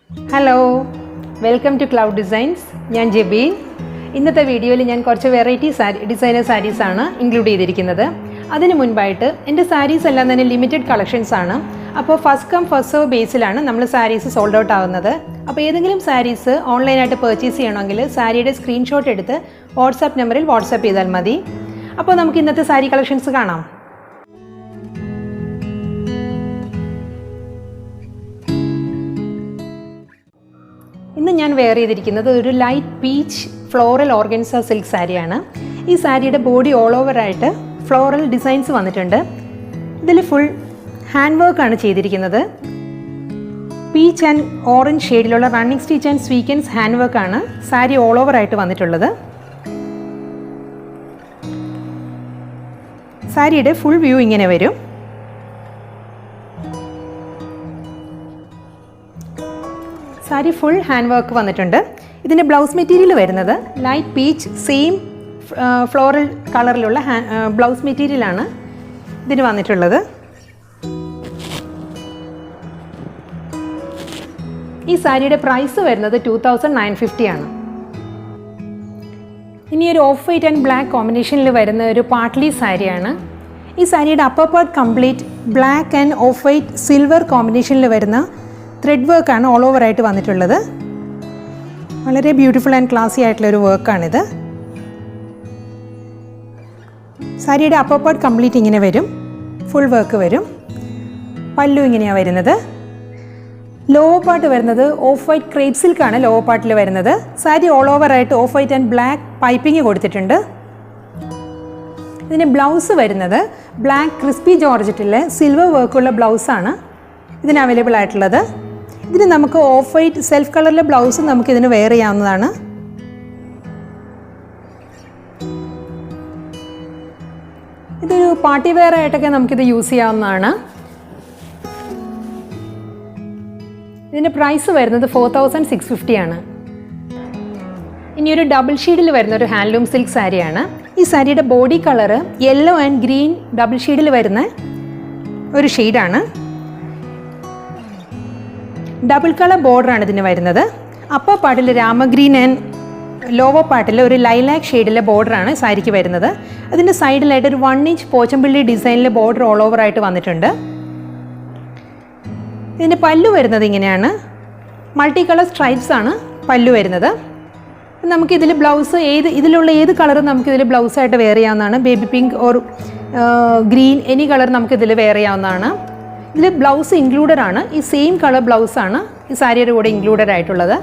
Hello, welcome to Cloud Designs. I am Jebin. In this video, I will include variety designer sarees include cheyidirikkunnathu. Adinu munbayittu ende sarees ellam thane limited collections aanu. Appo first come first serve base ilana nammal sarees sold out avunnathu. Appo edengilum sarees online aayittu purchase cheyanengil saree screenshot eduthu WhatsApp number il WhatsApp cheyidal madi. Appo namukku innathe saree collections കാണാം. ഇന്ന് ഞാൻ wear ചെയ്തിരിക്കുന്നത് ഒരു light peach floral organza silk സാരിയാണ്. ഈ സാരിയുടെ body all over ആയിട്ട് floral designs വന്നിട്ടുണ്ട്. ഇതിൽ ഫുൾ ഹാൻഡ് വർക്ക് ആണ് ചെയ്തിരിക്കുന്നത്. പീച്ച് ആൻഡ് ഓറഞ്ച് ഷെയ്ഡിലുള്ള running stitch and sequins hand work ആണ് സാരി ഓൾ ഓവർ ആയിട്ട് വന്നിട്ടുള്ളത്. സാരിയുടെ ഫുൾ വ്യൂ ഇങ്ങനെ വരും. സാരി ഫുൾ ഹാൻഡ് വർക്ക് വന്നിട്ടുണ്ട്. ഇതിൻ്റെ ബ്ലൗസ് മെറ്റീരിയൽ വരുന്നത് ലൈറ്റ് പീച്ച് സെയിം ഫ്ലോറൽ കളറിലുള്ള ബ്ലൗസ് മെറ്റീരിയലാണ് ഇതിന് വന്നിട്ടുള്ളത്. ഈ സാരിയുടെ പ്രൈസ് വരുന്നത് 2950 ആണ്. ഇനി ഒരു ഓഫ് വൈറ്റ് ആൻഡ് ബ്ലാക്ക് കോമ്പിനേഷനിൽ വരുന്ന ഒരു പാർട്ട്ലി സാരിയാണ്. ഈ സാരിയുടെ upper part complete black and off white silver കോമ്പിനേഷനിൽ വരുന്ന ത്രെഡ് വർക്കാണ് ഓൾ ഓവർ ആയിട്ട് വന്നിട്ടുള്ളത്. വളരെ ബ്യൂട്ടിഫുൾ ആൻഡ് ക്ലാസി ആയിട്ടുള്ളൊരു വർക്കാണിത്. സാരിയുടെ അപ്പർ പാർട്ട് കംപ്ലീറ്റ് ഇങ്ങനെ വരും, ഫുൾ വർക്ക് വരും. പല്ലു ഇങ്ങനെയാണ് വരുന്നത്. ലോവർ പാർട്ട് വരുന്നത് ഓഫ് വൈറ്റ് ക്രേപ്പ് സിൽക്കാണ് ലോവർ പാർട്ടിൽ വരുന്നത്. സാരി ഓൾ ഓവർ ആയിട്ട് of white and black piping കൊടുത്തിട്ടുണ്ട്. ഇതിന് ബ്ലൗസ് വരുന്നത് ബ്ലാക്ക് ക്രിസ്പി ജോർജറ്റിലെ സിൽവർ വർക്കുള്ള ബ്ലൗസാണ് ഇതിന് അവൈലബിൾ ആയിട്ടുള്ളത്. ഇതിന് നമുക്ക് ഓഫ് വൈറ്റ് സെൽഫ് കളറിലെ ബ്ലൗസ് നമുക്കിതിന് വെയർ ചെയ്യാവുന്നതാണ്. ഇതൊരു പാർട്ടി വെയർ ആയിട്ടൊക്കെ നമുക്കിത് യൂസ് ചെയ്യാവുന്നതാണ്. ഇതിൻ്റെ പ്രൈസ് വരുന്നത് 4650 ആണ്. ഇനി ഒരു ഡബിൾ ഷെയ്ഡിൽ വരുന്ന ഒരു ഹാൻഡ്ലൂം സിൽക്ക് സാരിയാണ്. ഈ സാരിയുടെ body colour yellow and green double ഷെയ്ഡിൽ വരുന്ന ഒരു ഷെയ്ഡാണ്. ഡബിൾ കളർ ബോർഡറാണ് ഇതിന് വരുന്നത്. അപ്പർ പാർട്ടിൽ രാമഗ്രീൻ ആൻഡ് ലോവർ പാർട്ടിൽ ഒരു ലൈലാക്ക് ഷെയ്ഡിലെ ബോർഡറാണ് സാരിക്ക് വരുന്നത്. അതിൻ്റെ സൈഡിലായിട്ട് ഒരു 1 ഇഞ്ച് പോച്ചമ്പിള്ളി ഡിസൈനിലെ ബോർഡർ ഓൾ ഓവർ ആയിട്ട് വന്നിട്ടുണ്ട്. ഇതിൻ്റെ പല്ലു വരുന്നത് ഇങ്ങനെയാണ്. മൾട്ടി കളർ സ്ട്രൈപ്സ് ആണ് പല്ലു വരുന്നത്. നമുക്കിതിൽ ബ്ലൗസ് ഇതിലുള്ള ഏത് കളറും നമുക്കിതിൽ ബ്ലൗസായിട്ട് വെയർ ചെയ്യാവുന്നതാണ്. Baby pink or green any colour നമുക്കിതിൽ വെയർ ചെയ്യാവുന്നതാണ്. ഇതിൽ ബ്ലൗസ് ഇൻക്ലൂഡഡ് ആണ്. ഈ സെയിം കളർ ബ്ലൗസാണ് ഈ സാരിയുടെ കൂടെ ഇൻക്ലൂഡഡ് ആയിട്ടുള്ളത്.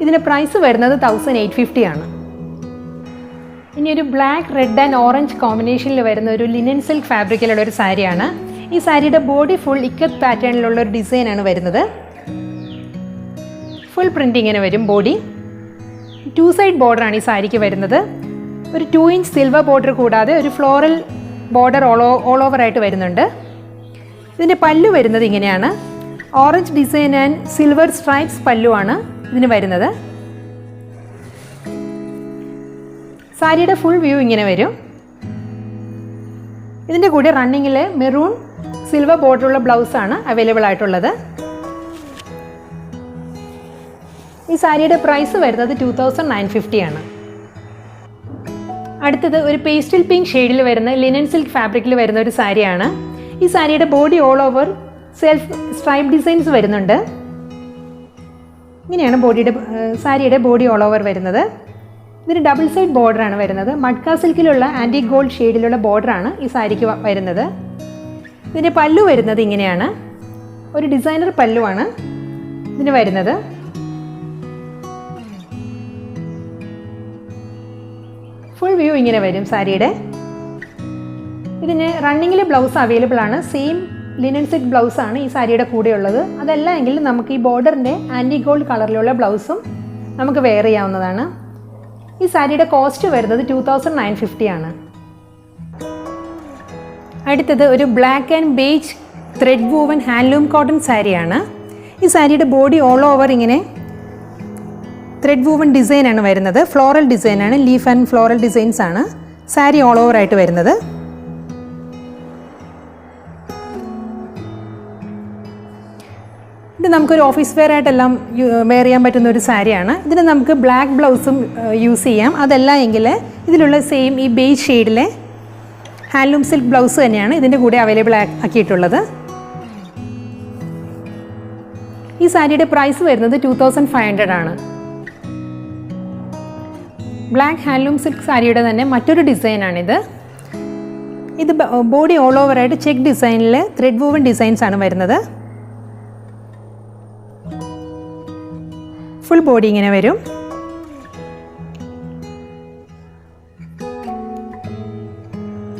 ഇതിൻ്റെ പ്രൈസ് വരുന്നത് 1850 ആണ്. ഇനി ഒരു ബ്ലാക്ക് റെഡ് ആൻഡ് ഓറഞ്ച് കോമ്പിനേഷനിൽ വരുന്ന ഒരു ലിനൻ സിൽക്ക് ഫാബ്രിക്കിലുള്ള ഒരു സാരിയാണ്. ഈ സാരിയുടെ ബോഡി ഫുൾ ഇക്കത്ത് പാറ്റേണിലുള്ള ഒരു ഡിസൈനാണ് വരുന്നത്. ഫുൾ പ്രിൻ്റ് ഇങ്ങനെ വരും. ബോഡി 2 സൈഡ് ബോർഡറാണ് ഈ സാരിക്ക് വരുന്നത്. ഒരു 2 ഇഞ്ച് സിൽവർ ബോർഡർ കൂടാതെ ഒരു ഫ്ലോറൽ ബോർഡർ ഓൾ ഓവർ ആയിട്ട് വരുന്നുണ്ട്. ഇതിൻ്റെ പല്ലു വരുന്നത് ഇങ്ങനെയാണ്. Orange design and silver stripes പല്ലുവാണ് ഇതിന് വരുന്നത്. സാരിയുടെ ഫുൾ വ്യൂ ഇങ്ങനെ വരും. ഇതിൻ്റെ കൂടെ റണ്ണിങ്ങിൽ മെറൂൺ സിൽവർ ബോർഡറുള്ള ബ്ലൗസാണ് അവൈലബിൾ ആയിട്ടുള്ളത്. ഈ സാരിയുടെ പ്രൈസ് വരുന്നത് 2950 ആണ്. അടുത്തത് ഒരു പേസ്റ്റൽ പിങ്ക് ഷെയ്ഡിൽ വരുന്ന ലിനൻ സിൽക്ക് ഫാബ്രിക്കിൽ വരുന്ന ഒരു സാരിയാണ്. ഈ സാരിയുടെ body all over self stripe designs വരുന്നുണ്ട്. ഇങ്ങനെയാണ് സാരിയുടെ ബോഡി ഓൾ ഓവർ വരുന്നത്. ഇതിന് ഡബിൾ സൈഡ് ബോർഡറാണ് വരുന്നത്. മഡ്ക സിൽക്കിലുള്ള ആൻറ്റി ഗോൾഡ് ഷെയ്ഡിലുള്ള ബോർഡറാണ് ഈ സാരിക്ക് വരുന്നത്. ഇതിൻ്റെ പല്ലു വരുന്നത് ഇങ്ങനെയാണ്. ഒരു ഡിസൈനർ പല്ലുവാണ് ഇതിന് വരുന്നത്. ഫുൾ വ്യൂ ഇങ്ങനെ വരും സാരിയുടെ. ഇതിന് റണ്ണിങ്ങിൽ ബ്ലൗസ് അവൈലബിൾ ആണ്. സെയിം ലിനൻ സിൽക്ക് ബ്ലൗസാണ് ഈ സാരിയുടെ കൂടെ ഉള്ളത്. അതല്ല എങ്കിൽ നമുക്ക് ഈ ബോർഡറിൻ്റെ ആൻറ്റി ഗോൾഡ് കളറിലുള്ള ബ്ലൗസും നമുക്ക് വെയർ ചെയ്യാവുന്നതാണ്. ഈ സാരിയുടെ കോസ്റ്റ് വരുന്നത് 2950 ആണ്. അടുത്തത് ഒരു black and beige thread woven handloom cotton സാരിയാണ്. ഈ സാരിയുടെ ബോഡി ഓൾ ഓവർ ഇങ്ങനെ ത്രെഡ് വൂവൻ ഡിസൈനാണ് വരുന്നത്. ഫ്ലോറൽ ഡിസൈനാണ്. ലീഫ് ആൻഡ് ഫ്ലോറൽ ഡിസൈൻസ് ആണ് സാരി ഓൾ ഓവർ ആയിട്ട് വരുന്നത്. ഇത് നമുക്കൊരു ഓഫീസ് വെയർ ആയിട്ടെല്ലാം വെയർ ചെയ്യാൻ പറ്റുന്ന ഒരു സാരിയാണ്. ഇതിന് നമുക്ക് ബ്ലാക്ക് ബ്ലൗസും യൂസ് ചെയ്യാം. അതല്ല എങ്കിൽ ഇതിലുള്ള സെയിം ഈ ബേജ് ഷെയ്ഡിലെ ഹാൻഡ്ലൂം സിൽക്ക് ബ്ലൗസ് തന്നെയാണ് ഇതിൻ്റെ കൂടെ അവൈലബിൾ ആക്കിയിട്ടുള്ളത്. ഈ സാരിയുടെ പ്രൈസ് വരുന്നത് 2500 ആണ്. ബ്ലാക്ക് ഹാൻഡ്ലൂം സിൽക്ക് സാരിയുടെ തന്നെ മറ്റൊരു ഡിസൈനാണിത്. ഇത് ബോഡി ഓൾ ഓവറായിട്ട് ചെക്ക് ഡിസൈനിൽ ത്രെഡ് വൂവൻ ഡിസൈൻസ് ആണ് വരുന്നത്. ഫുൾ ബോഡി ഇങ്ങനെ വരും.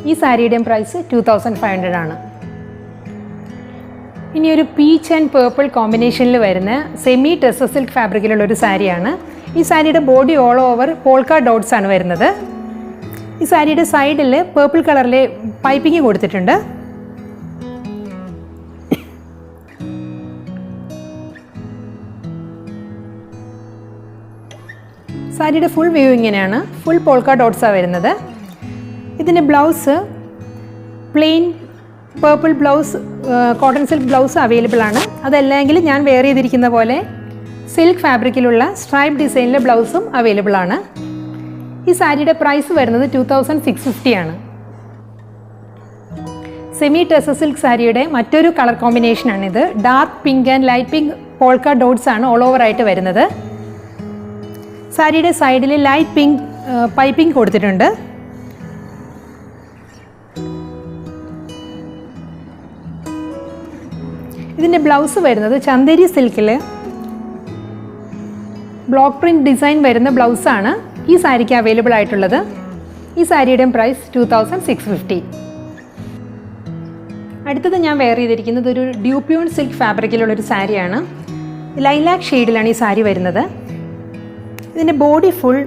ഈ സാരിയുടെയും പ്രൈസ് 2500 ആണ്. ഇനി ഒരു പീച്ച് ആൻഡ് പേർപ്പിൾ കോമ്പിനേഷനിൽ വരുന്ന സെമി ടെസർ സിൽക്ക് ഫാബ്രിക്കിലുള്ള ഒരു സാരിയാണ്. ഈ സാരിയുടെ body all over polka dots ആണ് വരുന്നത്. ഈ സാരിയുടെ സൈഡിൽ പേർപ്പിൾ കളറിലെ പൈപ്പിംഗ് കൊടുത്തിട്ടുണ്ട്. സാരിയുടെ ഫുൾ വ്യൂ ഇങ്ങനെയാണ്. ഫുൾ പോൾക്ക ഡോട്ട്സാണ് വരുന്നത്. ഇതിൻ്റെ blouse plain purple blouse, cotton silk blouse available ആണ്. അതല്ലെങ്കിൽ ഞാൻ വെയർ ചെയ്തിരിക്കുന്ന പോലെ സിൽക്ക് ഫാബ്രിക്കിലുള്ള സ്ട്രൈപ്പ് ഡിസൈനിലെ ബ്ലൗസും അവൈലബിൾ ആണ്. ഈ സാരിയുടെ പ്രൈസ് വരുന്നത് 2650 ആണ്. സെമി ടെസർ സിൽക്ക് സാരിയുടെ മറ്റൊരു കളർ കോമ്പിനേഷനാണിത്. Dark pink and light pink polka dots ആണ് ഓൾ ഓവർ ആയിട്ട് വരുന്നത്. സാരിയുടെ സൈഡിൽ ലൈറ്റ് പിങ്ക് പൈപ്പിംഗ് കൊടുത്തിട്ടുണ്ട്. ഇതിൻ്റെ ബ്ലൗസ് വരുന്നത് ചന്ദേരി സിൽക്കിൽ ബ്ലോക്ക് പ്രിൻറ്റ് ഡിസൈൻ വരുന്ന ബ്ലൗസാണ് ഈ സാരിക്ക് അവൈലബിൾ ആയിട്ടുള്ളത്. ഈ സാരിയുടെയും പ്രൈസ് 2650. അടുത്തത് ഞാൻ വെയർ ചെയ്തിരിക്കുന്നത് ഒരു ഡ്യൂപ്യൂൺ സിൽക്ക് ഫാബ്രിക്കിലുള്ളൊരു സാരിയാണ്. ലൈലാക്ക് ഷെയ്ഡിലാണ് ഈ സാരി വരുന്നത്. ഇതിൻ്റെ ബോഡി ഫുൾ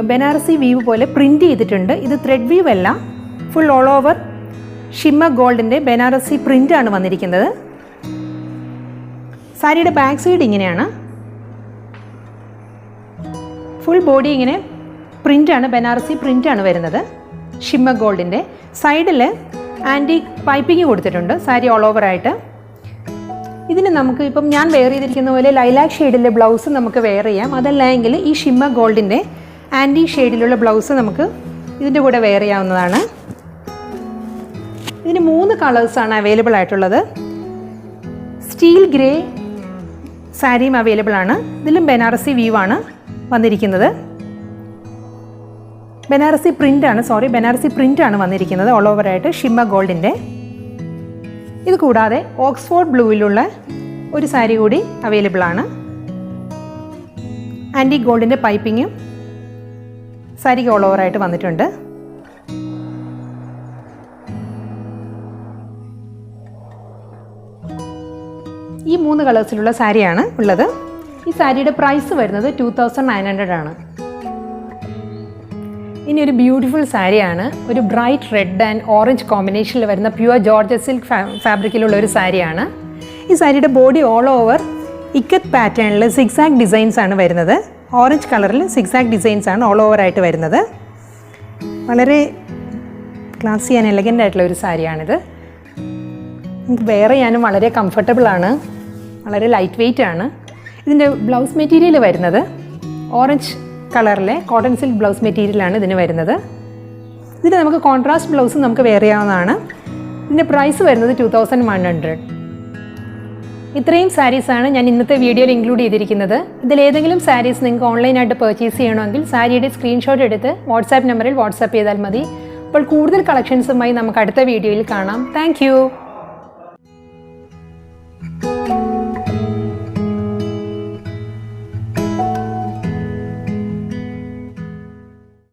ബനാറസി വീവ് പോലെ പ്രിൻ്റ് ചെയ്തിട്ടുണ്ട്. ഇത് ത്രെഡ് വീവ് അല്ല, ഫുൾ ഓൾ ഓവർ ഷിമ്മർ ഗോൾഡിൻ്റെ ബനാറസി പ്രിൻ്റാണ് വന്നിരിക്കുന്നത്. സാരിയുടെ ബാക്ക് സൈഡ് ഇങ്ങനെയാണ്. ഫുൾ ബോഡി ഇങ്ങനെ പ്രിൻ്റാണ്, ബനാറസി പ്രിൻ്റാണ് വരുന്നത് ഷിമ്മർ ഗോൾഡിൻ്റെ. സൈഡിൽ ആൻറ്റിക് പൈപ്പിംഗ് കൊടുത്തിട്ടുണ്ട് സാരി ഓൾ ഓവറായിട്ട്. ഇതിന് നമുക്ക് ഇപ്പം ഞാൻ വെയർ ചെയ്തിരിക്കുന്ന പോലെ ലൈലാക്ക് ഷെയ്ഡിലെ ബ്ലൗസ് നമുക്ക് വെയർ ചെയ്യാം. അതല്ലെങ്കിൽ ഈ ഷിമ്മർ ഗോൾഡിൻ്റെ ആൻറ്റിക് ഷെയ്ഡിലുള്ള ബ്ലൗസ് നമുക്ക് ഇതിൻ്റെ കൂടെ വെയർ ചെയ്യാവുന്നതാണ്. ഇതിന് 3 കളേഴ്സാണ് അവൈലബിൾ ആയിട്ടുള്ളത്. സ്റ്റീൽ ഗ്രേ സാരിയും അവൈലബിൾ ആണ്. ഇതിലും ബനാറസി വീവാണ് വന്നിരിക്കുന്നത്. ബനാറസി പ്രിൻ്റാണ് വന്നിരിക്കുന്നത് ഓൾ ഓവറായിട്ട് ഷിമ്മർ ഗോൾഡിൻ്റെ. ഇത് കൂടാതെ ഓക്സ്ഫോർഡ് ബ്ലൂവിലുള്ള ഒരു സാരി കൂടി അവൈലബിൾ ആണ്. ആൻറ്റിക് ഗോൾഡിൻ്റെ പൈപ്പിങ്ങും സാരിക്ക് ഓൾ ഓവറായിട്ട് വന്നിട്ടുണ്ട്. ഈ 3 കളേഴ്സിലുള്ള സാരിയാണ് ഉള്ളത്. ഈ സാരിയുടെ പ്രൈസ് വരുന്നത് 2900 ആണ്. ഇനി ഒരു ബ്യൂട്ടിഫുൾ സാരിയാണ്. ഒരു ബ്രൈറ്റ് റെഡ് ആൻഡ് ഓറഞ്ച് കോമ്പിനേഷനിൽ വരുന്ന പ്യുവർ ജോർജറ്റ് സിൽക്ക് ഫാബ്രിക്കിലുള്ള ഒരു സാരിയാണ്. ഈ സാരിയുടെ ബോഡി ഓൾ ഓവർ ഇക്കത്ത് പാറ്റേണിൽ സിക്സാക് ഡിസൈൻസ് ആണ് വരുന്നത്. ഓറഞ്ച് കളറിൽ സിക്സാക് ഡിസൈൻസ് ആണ് ഓൾ ഓവർ ആയിട്ട് വരുന്നത്. വളരെ ക്ലാസി ആൻഡ് എലഗൻ്റ് ആയിട്ടുള്ള ഒരു സാരിയാണിത്. നമുക്ക് വെയർ ചെയ്യാനും വളരെ കംഫർട്ടബിളാണ്, വളരെ ലൈറ്റ് വെയ്റ്റ് ആണ്. ഇതിൻ്റെ ബ്ലൗസ് മെറ്റീരിയൽ വരുന്നത് ഓറഞ്ച് കളറിലെ കോട്ടൺ സിൽക്ക് ബ്ലൗസ് മെറ്റീരിയലാണ് ഇതിന് വരുന്നത്. ഇതിന് നമുക്ക് കോൺട്രാസ്റ്റ് ബ്ലൗസ് നമുക്ക് വെയർ ചെയ്യാവുന്നതാണ്. ഇതിൻ്റെ പ്രൈസ് വരുന്നത് 2100. ഇത്രയും സാരീസാണ് ഞാൻ ഇന്നത്തെ വീഡിയോയിൽ ഇൻക്ലൂഡ് ചെയ്തിരിക്കുന്നത്. ഇതിലേതെങ്കിലും സാരീസ് നിങ്ങൾക്ക് ഓൺലൈനായിട്ട് പർച്ചേസ് ചെയ്യണമെങ്കിൽ സാരിയുടെ സ്ക്രീൻഷോട്ട് എടുത്ത് വാട്സാപ്പ് നമ്പറിൽ വാട്സാപ്പ് ചെയ്താൽ മതി. അപ്പോൾ കൂടുതൽ കളക്ഷൻസുമായി നമുക്ക് അടുത്ത വീഡിയോയിൽ കാണാം. താങ്ക്